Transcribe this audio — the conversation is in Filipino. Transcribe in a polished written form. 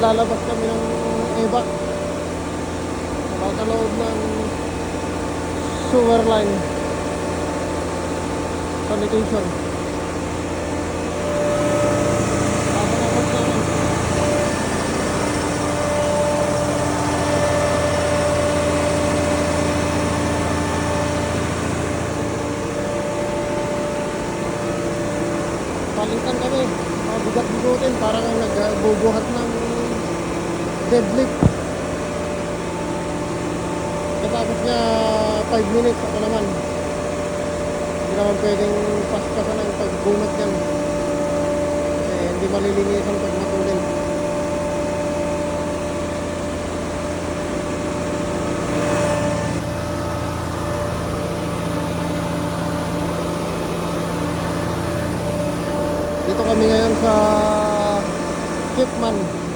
lalabas kami ng evac sa loob ng sewer line sanitation. Papalabas namin. Palitan kami, mga bigat-bigutin, parang nagbubuhat ng deadlift. Tapos niya 5 minutes, ako naman hindi naman pwedeng paspasan ang pagbunot yan kasi hindi malilinisan pag matulin. Dito kami ngayon sa Kipman.